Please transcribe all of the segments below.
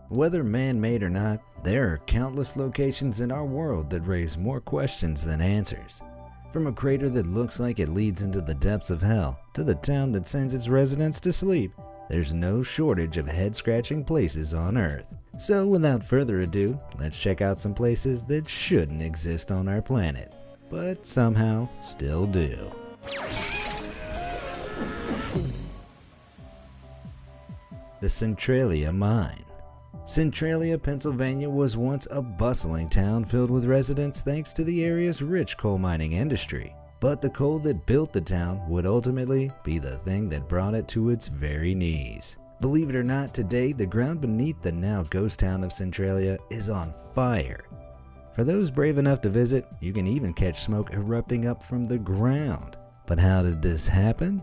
Whether man-made or not, there are countless locations in our world that raise more questions than answers. From a crater that looks like it leads into the depths of hell, to the town that sends its residents to sleep, there's no shortage of head-scratching places on Earth. So without further ado, let's check out some places that shouldn't exist on our planet, but somehow still do. The Centralia Mine. Centralia, Pennsylvania was once a bustling town filled with residents thanks to the area's rich coal mining industry. But the coal that built the town would ultimately be the thing that brought it to its very knees. Believe it or not, today the ground beneath the now ghost town of Centralia is on fire. For those brave enough to visit, you can even catch smoke erupting up from the ground. But how did this happen?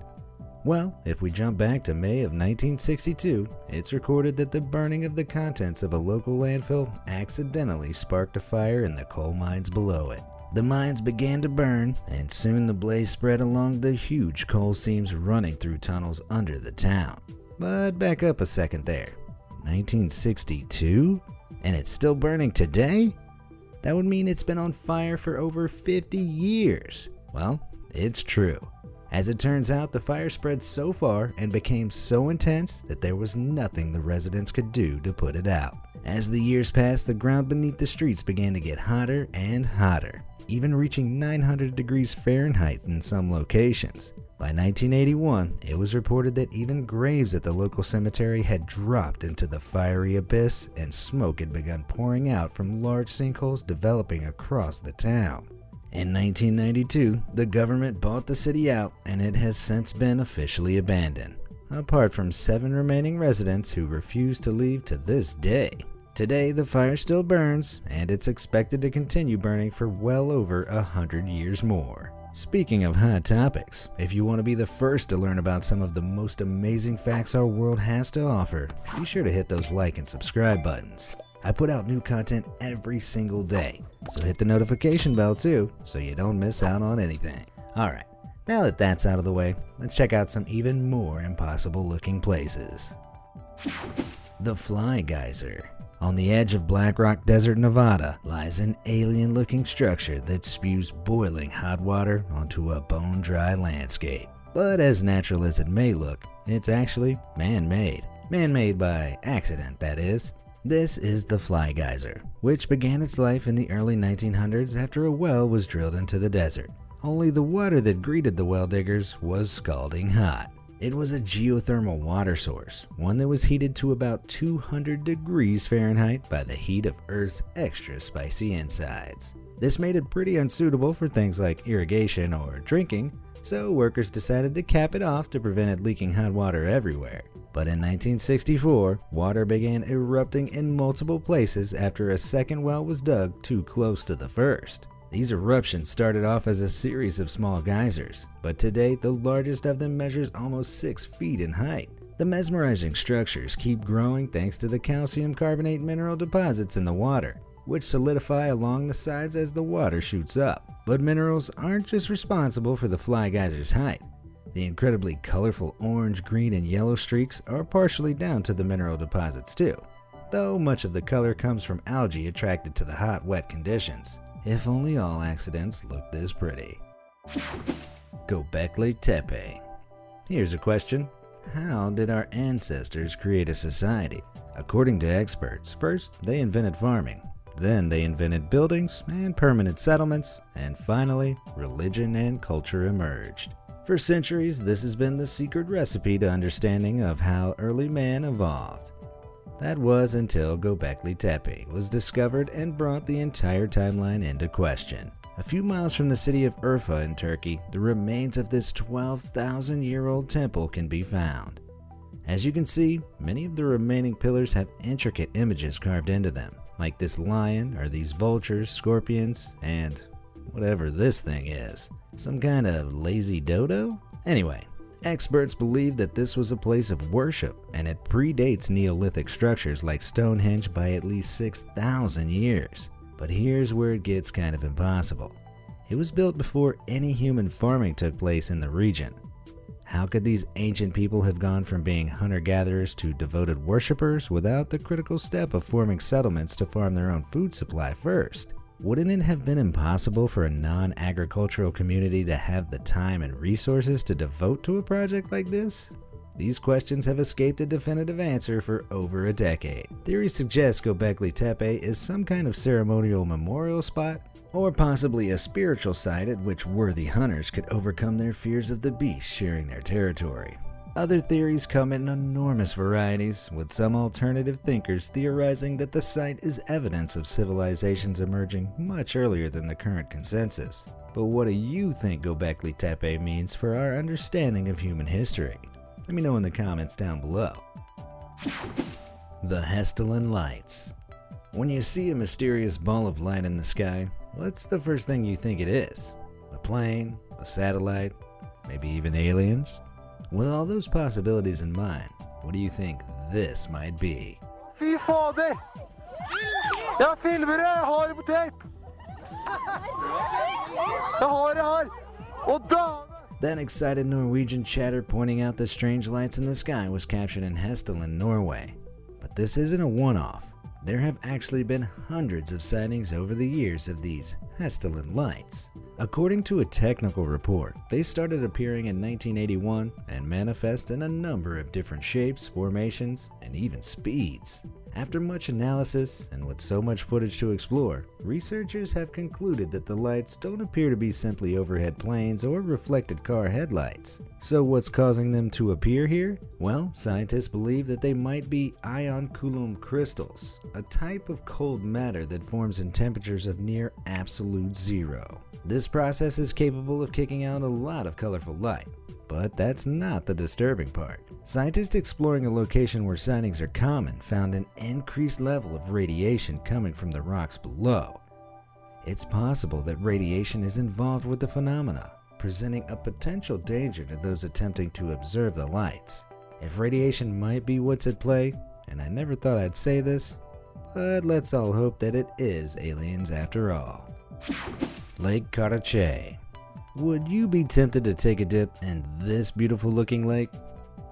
Well, if we jump back to May of 1962, it's recorded that the burning of the contents of a local landfill accidentally sparked a fire in the coal mines below it. The mines began to burn, and soon the blaze spread along the huge coal seams running through tunnels under the town. But back up a second there. 1962? And it's still burning today? That would mean it's been on fire for over 50 years. Well, it's true. As it turns out, the fire spread so far and became so intense that there was nothing the residents could do to put it out. As the years passed, the ground beneath the streets began to get hotter and hotter, even reaching 900 degrees Fahrenheit in some locations. By 1981, it was reported that even graves at the local cemetery had dropped into the fiery abyss, and smoke had begun pouring out from large sinkholes developing across the town. In 1992, the government bought the city out, and it has since been officially abandoned, apart from 7 remaining residents who refuse to leave to this day. Today, the fire still burns, and it's expected to continue burning for well over 100 years more. Speaking of hot topics, if you want to be the first to learn about some of the most amazing facts our world has to offer, be sure to hit those like and subscribe buttons. I put out new content every single day, so hit the notification bell too, so you don't miss out on anything. Alright, now that that's out of the way, let's check out some even more impossible looking places. The Fly Geyser. On the edge of Black Rock Desert, Nevada, lies an alien looking structure that spews boiling hot water onto a bone-dry landscape. But as natural as it may look, it's actually man-made. Man-made by accident, that is. This is the Fly Geyser, which began its life in the early 1900s after a well was drilled into the desert. Only the water that greeted the well diggers was scalding hot. It was a geothermal water source, one that was heated to about 200 degrees Fahrenheit by the heat of Earth's extra spicy insides. This made it pretty unsuitable for things like irrigation or drinking, so workers decided to cap it off to prevent it leaking hot water everywhere. But in 1964, water began erupting in multiple places after a second well was dug too close to the first. These eruptions started off as a series of small geysers, but today the largest of them measures almost 6 feet in height. The mesmerizing structures keep growing thanks to the calcium carbonate mineral deposits in the water, which solidify along the sides as the water shoots up. But minerals aren't just responsible for the Fly Geyser's height. The incredibly colorful orange, green, and yellow streaks are partially down to the mineral deposits too, though much of the color comes from algae attracted to the hot, wet conditions. If only all accidents looked this pretty. GOBEKLI TEPE. Here's a question. How did our ancestors create a society? According to experts, first they invented farming, then they invented buildings and permanent settlements, and finally, religion and culture emerged. For centuries, this has been the secret recipe to understanding of how early man evolved. That was until Göbekli Tepe was discovered and brought the entire timeline into question. A few miles from the city of Urfa in Turkey, the remains of this 12,000-year-old temple can be found. As you can see, many of the remaining pillars have intricate images carved into them, like this lion or these vultures, scorpions, and whatever this thing is. Some kind of lazy dodo? Anyway, experts believe that this was a place of worship, and it predates Neolithic structures like Stonehenge by at least 6,000 years. But here's where it gets kind of impossible. It was built before any human farming took place in the region. How could these ancient people have gone from being hunter-gatherers to devoted worshippers without the critical step of forming settlements to farm their own food supply first? Wouldn't it have been impossible for a non-agricultural community to have the time and resources to devote to a project like this? These questions have escaped a definitive answer for over a decade. Theories suggest Göbekli Tepe is some kind of ceremonial memorial spot, or possibly a spiritual site at which worthy hunters could overcome their fears of the beast sharing their territory. Other theories come in enormous varieties, with some alternative thinkers theorizing that the site is evidence of civilizations emerging much earlier than the current consensus. But what do you think Göbekli Tepe means for our understanding of human history? Let me know in the comments down below. The HESSDALEN Lights. When you see a mysterious ball of light in the sky, what's the first thing you think it is? A plane? A satellite? Maybe even aliens? With all those possibilities in mind, what do you think this might be? Fy fader! Jeg filmer det, jeg har det på tape! Jeg har det her! Og dame! That excited Norwegian chatter pointing out the strange lights in the sky was captured in HESSDALEN, Norway. But this isn't a one-off. There have actually been hundreds of sightings over the years of these HESSDALEN lights. According to a technical report, they started appearing in 1981 and manifest in a number of different shapes, formations, and even speeds. After much analysis, and with so much footage to explore, researchers have concluded that the lights don't appear to be simply overhead planes or reflected car headlights. So what's causing them to appear here? Well, scientists believe that they might be ion coulomb crystals, a type of cold matter that forms in temperatures of near absolute zero. This process is capable of kicking out a lot of colorful light. But that's not the disturbing part. Scientists exploring a location where sightings are common found an increased level of radiation coming from the rocks below. It's possible that radiation is involved with the phenomena, presenting a potential danger to those attempting to observe the lights. If radiation might be what's at play, and I never thought I'd say this, but let's all hope that it is aliens after all. Lake KARACHAY. Would you be tempted to take a dip in this beautiful looking lake?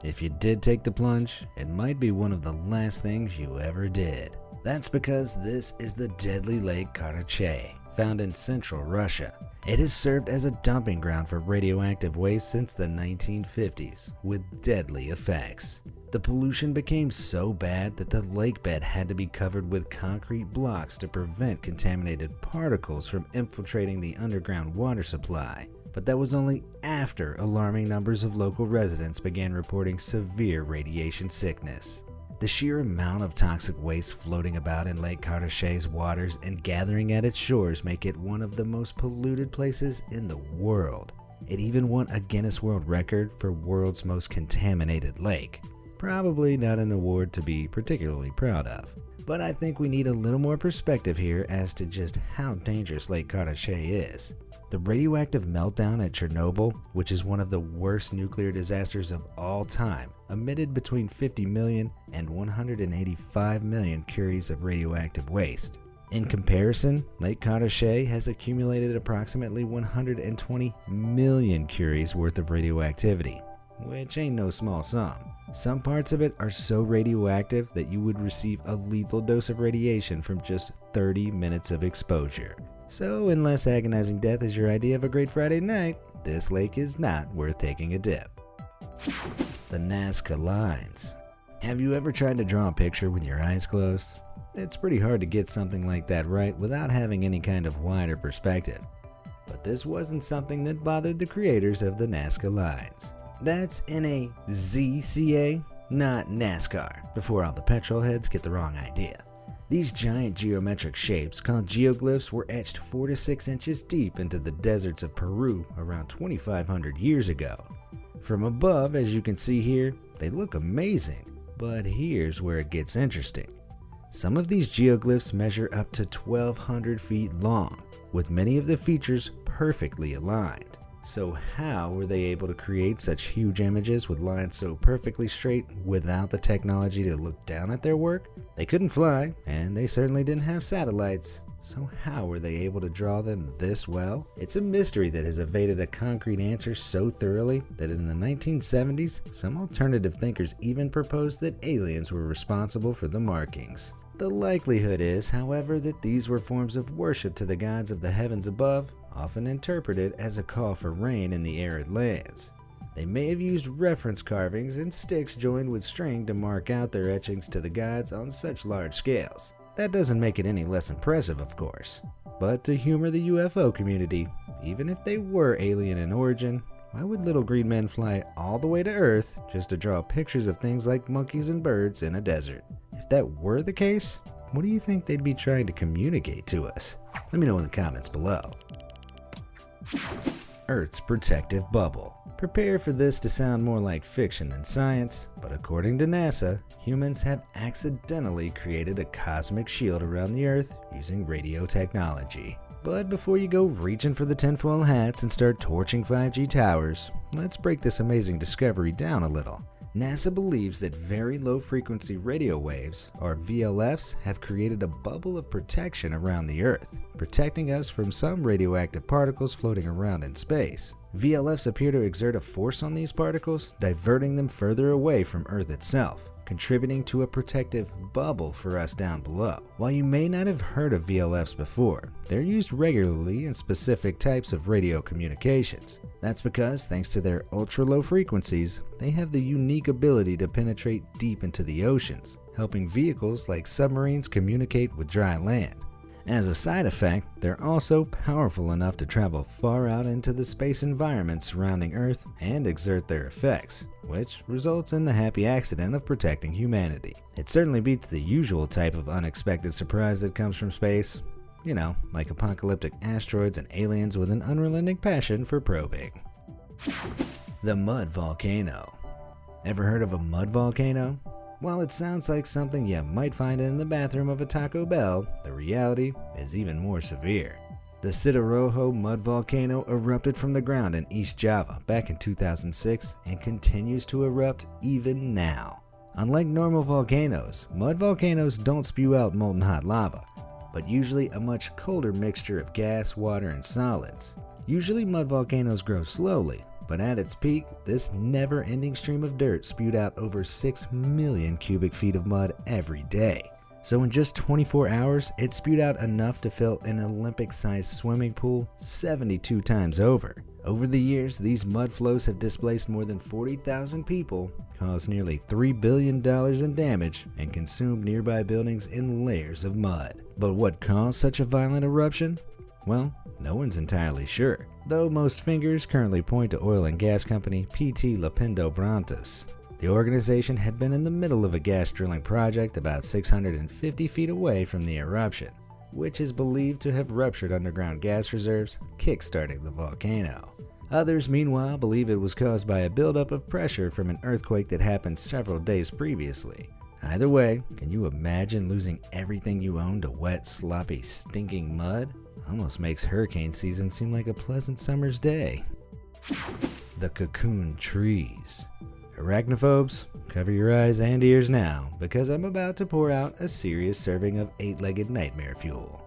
If you did take the plunge, it might be one of the last things you ever did. That's because this is the deadly Lake KARACHAY, found in central Russia. It has served as a dumping ground for radioactive waste since the 1950s, with deadly effects. The pollution became so bad that the lake bed had to be covered with concrete blocks to prevent contaminated particles from infiltrating the underground water supply. But that was only after alarming numbers of local residents began reporting severe radiation sickness. The sheer amount of toxic waste floating about in Lake KARACHAY's waters and gathering at its shores make it one of the most polluted places in the world. It even won a Guinness World Record for world's most contaminated lake. Probably not an award to be particularly proud of. But I think we need a little more perspective here as to just how dangerous Lake KARACHAY is. The radioactive meltdown at Chernobyl, which is one of the worst nuclear disasters of all time, emitted between 50 million and 185 million curies of radioactive waste. In comparison, Lake KARACHAY has accumulated approximately 120 million curies worth of radioactivity, which ain't no small sum. Some parts of it are so radioactive that you would receive a lethal dose of radiation from just 30 minutes of exposure. So unless agonizing death is your idea of a great Friday night, this lake is not worth taking a dip. The NAZCA lines. Have you ever tried to draw a picture with your eyes closed? It's pretty hard to get something like that right without having any kind of wider perspective. But this wasn't something that bothered the creators of the NAZCA lines. That's NAZCA, not NASCAR, before all the petrol heads get the wrong idea. These giant geometric shapes, called geoglyphs, were etched 4 to 6 inches deep into the deserts of Peru around 2,500 years ago. From above, as you can see here, they look amazing, but here's where it gets interesting. Some of these geoglyphs measure up to 1,200 feet long, with many of the features perfectly aligned. So how were they able to create such huge images with lines so perfectly straight without the technology to look down at their work? They couldn't fly, and they certainly didn't have satellites. So how were they able to draw them this well? It's a mystery that has evaded a concrete answer so thoroughly that in the 1970s, some alternative thinkers even proposed that aliens were responsible for the markings. The likelihood is, however, that these were forms of worship to the gods of the heavens above, often interpreted as a call for rain in the arid lands. They may have used reference carvings and sticks joined with string to mark out their etchings to the gods on such large scales. That doesn't make it any less impressive, of course. But to humor the UFO community, even if they were alien in origin, why would little green men fly all the way to Earth just to draw pictures of things like monkeys and birds in a desert? If that were the case, what do you think they'd be trying to communicate to us? Let me know in the comments below. Earth's protective bubble. Prepare for this to sound more like fiction than science, but according to NASA, humans have accidentally created a cosmic shield around the Earth using radio technology. But before you go reaching for the tinfoil hats and start torching 5G towers, let's break this amazing discovery down a little. NASA believes that very low-frequency radio waves, or VLFs, have created a bubble of protection around the Earth, protecting us from some radioactive particles floating around in space. VLFs appear to exert a force on these particles, diverting them further away from Earth itself, contributing to a protective bubble for us down below. While you may not have heard of VLFs before, they're used regularly in specific types of radio communications. That's because, thanks to their ultra-low frequencies, they have the unique ability to penetrate deep into the oceans, helping vehicles like submarines communicate with dry land. As a side effect, they're also powerful enough to travel far out into the space environment surrounding Earth and exert their effects, which results in the happy accident of protecting humanity. It certainly beats the usual type of unexpected surprise that comes from space. You know, like apocalyptic asteroids and aliens with an unrelenting passion for probing. The mud volcano. Ever heard of a mud volcano? While it sounds like something you might find in the bathroom of a Taco Bell, the reality is even more severe. The Sidarojo mud volcano erupted from the ground in East Java back in 2006 and continues to erupt even now. Unlike normal volcanoes, mud volcanoes don't spew out molten hot lava, but usually a much colder mixture of gas, water, and solids. Usually mud volcanoes grow slowly, but at its peak, this never-ending stream of dirt spewed out over 6 million cubic feet of mud every day. So in just 24 hours, it spewed out enough to fill an Olympic-sized swimming pool 72 times over. Over the years, these mud flows have displaced more than 40,000 people, caused nearly $3 billion in damage, and consumed nearby buildings in layers of mud. But what caused such a violent eruption? Well, no one's entirely sure, though most fingers currently point to oil and gas company PT Lapindo Brantas. The organization had been in the middle of a gas drilling project about 650 feet away from the eruption, which is believed to have ruptured underground gas reserves, kickstarting the volcano. Others, meanwhile, believe it was caused by a buildup of pressure from an earthquake that happened several days previously. Either way, can you imagine losing everything you own to wet, sloppy, stinking mud? Almost makes hurricane season seem like a pleasant summer's day. The cocoon trees. Arachnophobes, cover your eyes and ears now, because I'm about to pour out a serious serving of 8-legged nightmare fuel.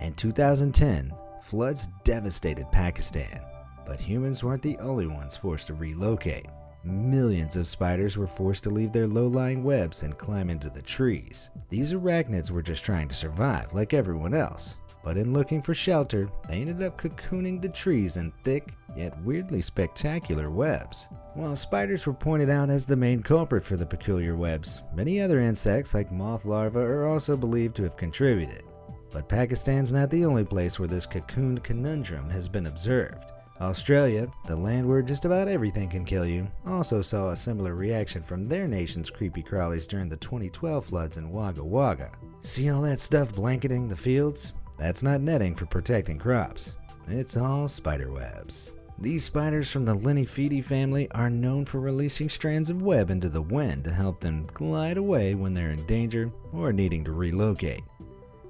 In 2010, floods devastated Pakistan, but humans weren't the only ones forced to relocate. Millions of spiders were forced to leave their low-lying webs and climb into the trees. These arachnids were just trying to survive like everyone else, but in looking for shelter, they ended up cocooning the trees in thick, yet weirdly spectacular webs. While spiders were pointed out as the main culprit for the peculiar webs, many other insects like moth larvae are also believed to have contributed. But Pakistan's not the only place where this cocooned conundrum has been observed. Australia, the land where just about everything can kill you, also saw a similar reaction from their nation's creepy crawlies during the 2012 floods in Wagga Wagga. See all that stuff blanketing the fields? That's not netting for protecting crops. It's all spider webs. These spiders from the Linyphiidae family are known for releasing strands of web into the wind to help them glide away when they're in danger or needing to relocate.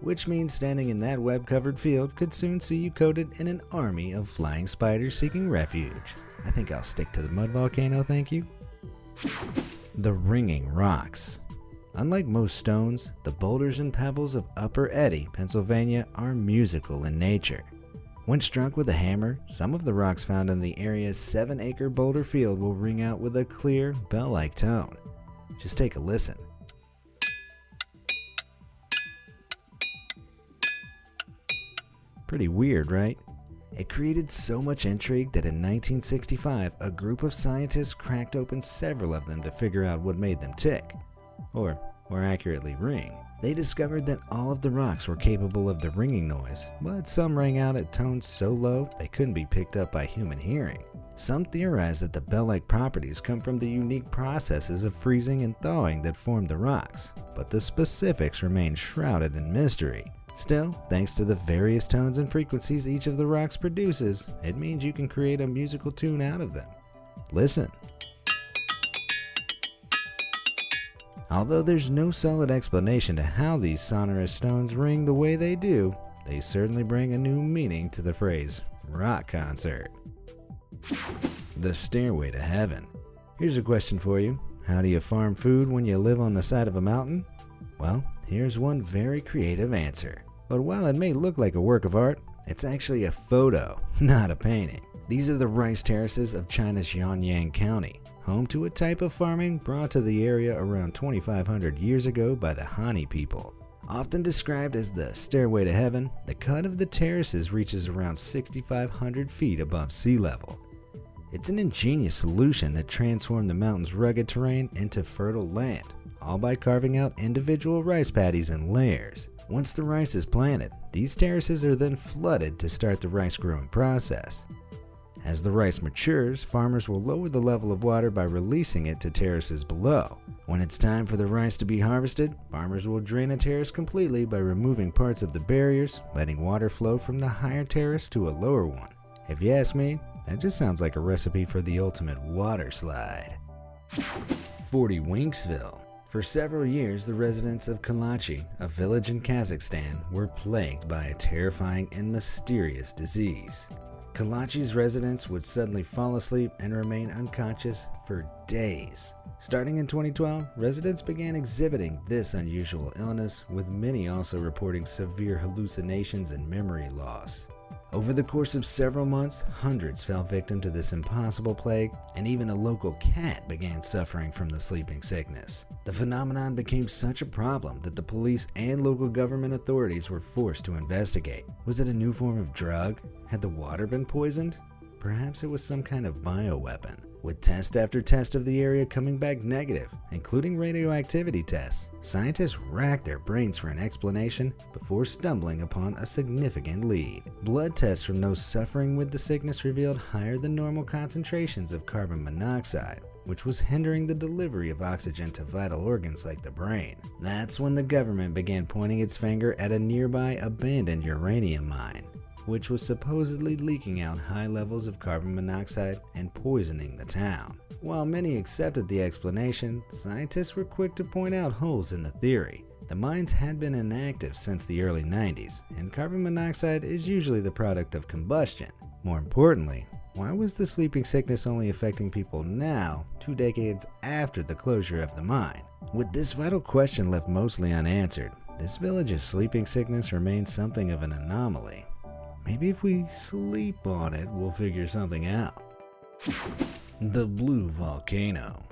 Which means standing in that web-covered field could soon see you coated in an army of flying spiders seeking refuge. I think I'll stick to the mud volcano, thank you. The ringing rocks. Unlike most stones, the boulders and pebbles of Upper Eddy, Pennsylvania are musical in nature. When struck with a hammer, some of the rocks found in the area's 7-acre boulder field will ring out with a clear, bell-like tone. Just take a listen. Pretty weird, right? It created so much intrigue that in 1965, a group of scientists cracked open several of them to figure out what made them tick, or more accurately ring. They discovered that all of the rocks were capable of the ringing noise, but some rang out at tones so low they couldn't be picked up by human hearing. Some theorize that the bell-like properties come from the unique processes of freezing and thawing that formed the rocks, but the specifics remain shrouded in mystery. Still, thanks to the various tones and frequencies each of the rocks produces, it means you can create a musical tune out of them. Listen. Although there's no solid explanation to how these sonorous stones ring the way they do, they certainly bring a new meaning to the phrase rock concert. The Stairway to Heaven. Here's a question for you. How do you farm food when you live on the side of a mountain? Well, here's one very creative answer. But while it may look like a work of art, it's actually a photo, not a painting. These are the rice terraces of China's Yanyang County, home to a type of farming brought to the area around 2,500 years ago by the Han people. Often described as the Stairway to Heaven, the cut of the terraces reaches around 6,500 feet above sea level. It's an ingenious solution that transformed the mountain's rugged terrain into fertile land, all by carving out individual rice paddies in layers. Once the rice is planted, these terraces are then flooded to start the rice growing process. As the rice matures, farmers will lower the level of water by releasing it to terraces below. When it's time for the rice to be harvested, farmers will drain a terrace completely by removing parts of the barriers, letting water flow from the higher terrace to a lower one. If you ask me, that just sounds like a recipe for the ultimate water slide. 40 WINKS-VILLE. For several years, the residents of KARACHAY, a village in Kazakhstan, were plagued by a terrifying and mysterious disease. KARACHAY's residents would suddenly fall asleep and remain unconscious for days. Starting in 2012, residents began exhibiting this unusual illness, with many also reporting severe hallucinations and memory loss. Over the course of several months, hundreds fell victim to this impossible plague, and even a local cat began suffering from the sleeping sickness. The phenomenon became such a problem that the police and local government authorities were forced to investigate. Was it a new form of drug? Had the water been poisoned? Perhaps it was some kind of bioweapon. With test after test of the area coming back negative, including radioactivity tests, scientists racked their brains for an explanation before stumbling upon a significant lead. Blood tests from those suffering with the sickness revealed higher than normal concentrations of carbon monoxide, which was hindering the delivery of oxygen to vital organs like the brain. That's when the government began pointing its finger at a nearby abandoned uranium mine, which was supposedly leaking out high levels of carbon monoxide and poisoning the town. While many accepted the explanation, scientists were quick to point out holes in the theory. The mines had been inactive since the early 90s, and carbon monoxide is usually the product of combustion. More importantly, why was the sleeping sickness only affecting people now, 2 decades after the closure of the mine? With this vital question left mostly unanswered, this village's sleeping sickness remains something of an anomaly. Maybe if we sleep on it, we'll figure something out. The Blue Volcano.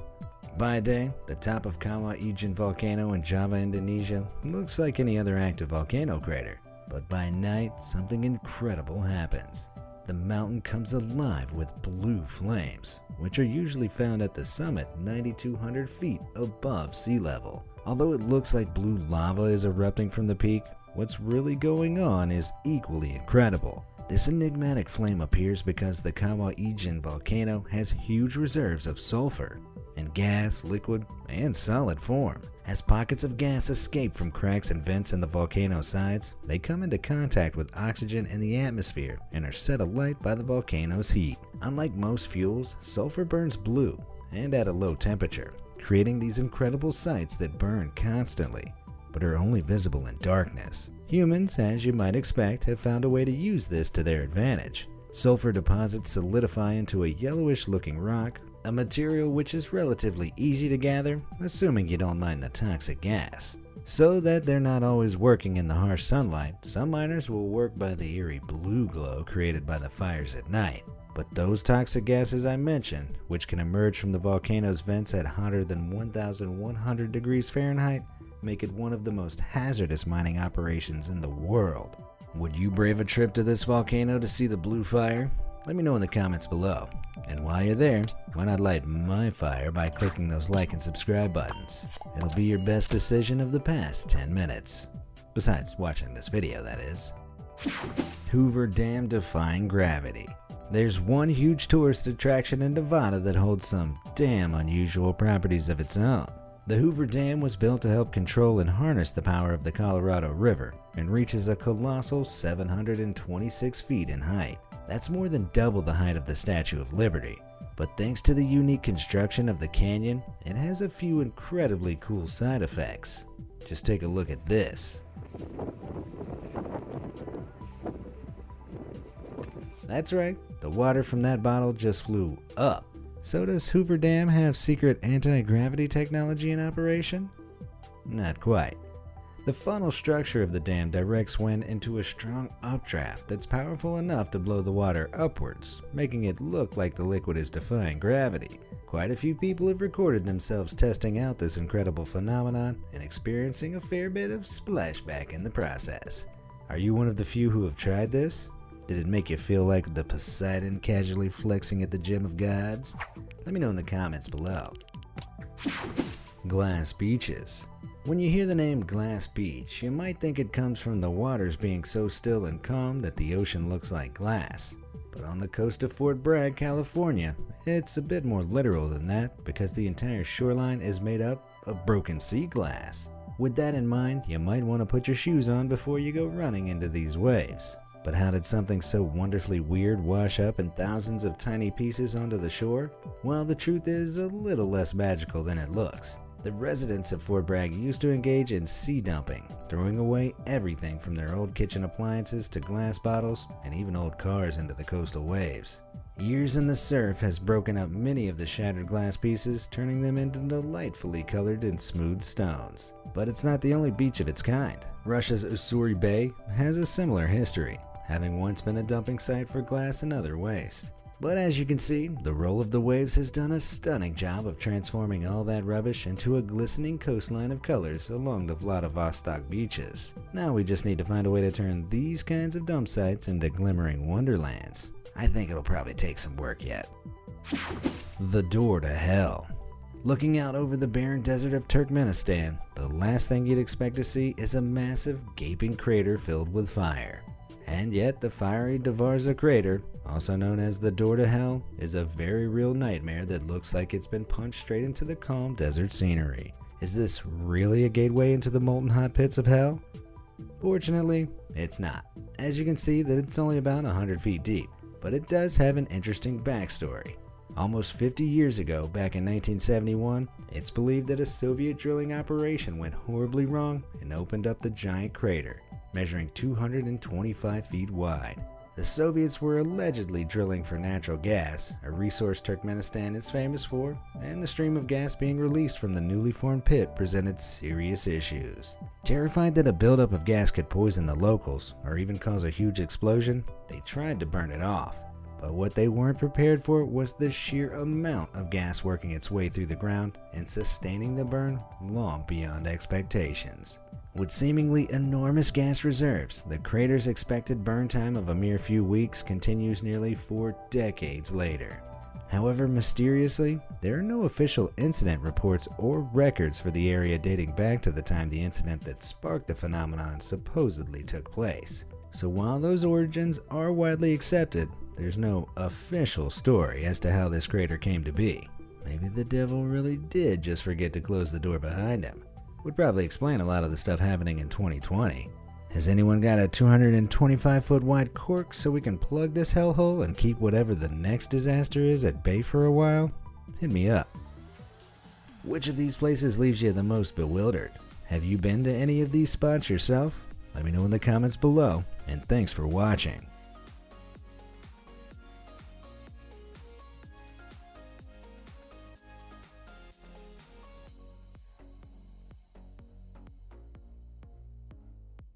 By day, the top of Kawah Ijen volcano in Java, Indonesia looks like any other active volcano crater. But by night, something incredible happens. The mountain comes alive with blue flames, which are usually found at the summit 9,200 feet above sea level. Although it looks like blue lava is erupting from the peak, what's really going on is equally incredible. This enigmatic flame appears because the Kawah Ijen volcano has huge reserves of sulfur in gas, liquid, and solid form. As pockets of gas escape from cracks and vents in the volcano's sides, they come into contact with oxygen in the atmosphere and are set alight by the volcano's heat. Unlike most fuels, sulfur burns blue and at a low temperature, creating these incredible sights that burn constantly, but are only visible in darkness. Humans, as you might expect, have found a way to use this to their advantage. Sulfur deposits solidify into a yellowish-looking rock, a material which is relatively easy to gather, assuming you don't mind the toxic gas. So that they're not always working in the harsh sunlight, some miners will work by the eerie blue glow created by the fires at night. But those toxic gases I mentioned, which can emerge from the volcano's vents at hotter than 1,100 degrees Fahrenheit, make it one of the most hazardous mining operations in the world. Would you brave a trip to this volcano to see the blue fire? Let me know in the comments below. And while you're there, why not light my fire by clicking those like and subscribe buttons? It'll be your best decision of the past 10 minutes. Besides watching this video, that is. Hoover Dam defying gravity. There's one huge tourist attraction in Nevada that holds some damn unusual properties of its own. The Hoover Dam was built to help control and harness the power of the Colorado River and reaches a colossal 726 feet in height. That's more than double the height of the Statue of Liberty. But thanks to the unique construction of the canyon, it has a few incredibly cool side effects. Just take a look at this. That's right, the water from that bottle just flew up. So does Hoover Dam have secret anti-gravity technology in operation? Not quite. The funnel structure of the dam directs wind into a strong updraft that's powerful enough to blow the water upwards, making it look like the liquid is defying gravity. Quite a few people have recorded themselves testing out this incredible phenomenon and experiencing a fair bit of splashback in the process. Are you one of the few who have tried this? Did it make you feel like the Poseidon casually flexing at the gym of gods? Let me know in the comments below. Glass beaches. When you hear the name Glass Beach, you might think it comes from the waters being so still and calm that the ocean looks like glass. But on the coast of Fort Bragg, California, it's a bit more literal than that because the entire shoreline is made up of broken sea glass. With that in mind, you might want to put your shoes on before you go running into these waves. But how did something so wonderfully weird wash up in thousands of tiny pieces onto the shore? Well, the truth is a little less magical than it looks. The residents of Fort Bragg used to engage in sea dumping, throwing away everything from their old kitchen appliances to glass bottles and even old cars into the coastal waves. Years in the surf has broken up many of the shattered glass pieces, turning them into delightfully colored and smooth stones. But it's not the only beach of its kind. Russia's Ussuri Bay has a similar history, having once been a dumping site for glass and other waste. But as you can see, the roll of the waves has done a stunning job of transforming all that rubbish into a glistening coastline of colors along the Vladivostok beaches. Now we just need to find a way to turn these kinds of dump sites into glimmering wonderlands. I think it'll probably take some work yet. The door to hell. Looking out over the barren desert of Turkmenistan, the last thing you'd expect to see is a massive, gaping crater filled with fire. And yet the fiery Dvarza crater, also known as the door to hell, is a very real nightmare that looks like it's been punched straight into the calm desert scenery. Is this really a gateway into the molten hot pits of hell? Fortunately, it's not. As you can see that it's only about 100 feet deep, but it does have an interesting backstory. Almost 50 years ago, back in 1971, it's believed that a Soviet drilling operation went horribly wrong and opened up the giant crater, measuring 225 feet wide. The Soviets were allegedly drilling for natural gas, a resource Turkmenistan is famous for, and the stream of gas being released from the newly formed pit presented serious issues. Terrified that a buildup of gas could poison the locals or even cause a huge explosion, they tried to burn it off. But what they weren't prepared for was the sheer amount of gas working its way through the ground and sustaining the burn long beyond expectations. With seemingly enormous gas reserves, the crater's expected burn time of a mere few weeks continues nearly 4 decades later. However, mysteriously, there are no official incident reports or records for the area dating back to the time the incident that sparked the phenomenon supposedly took place. So while those origins are widely accepted, there's no official story as to how this crater came to be. Maybe the devil really did just forget to close the door behind him. Would probably explain a lot of the stuff happening in 2020. Has anyone got a 225 foot wide cork so we can plug this hellhole and keep whatever the next disaster is at bay for a while? Hit me up. Which of these places leaves you the most bewildered? Have you been to any of these spots yourself? Let me know in the comments below, and thanks for watching.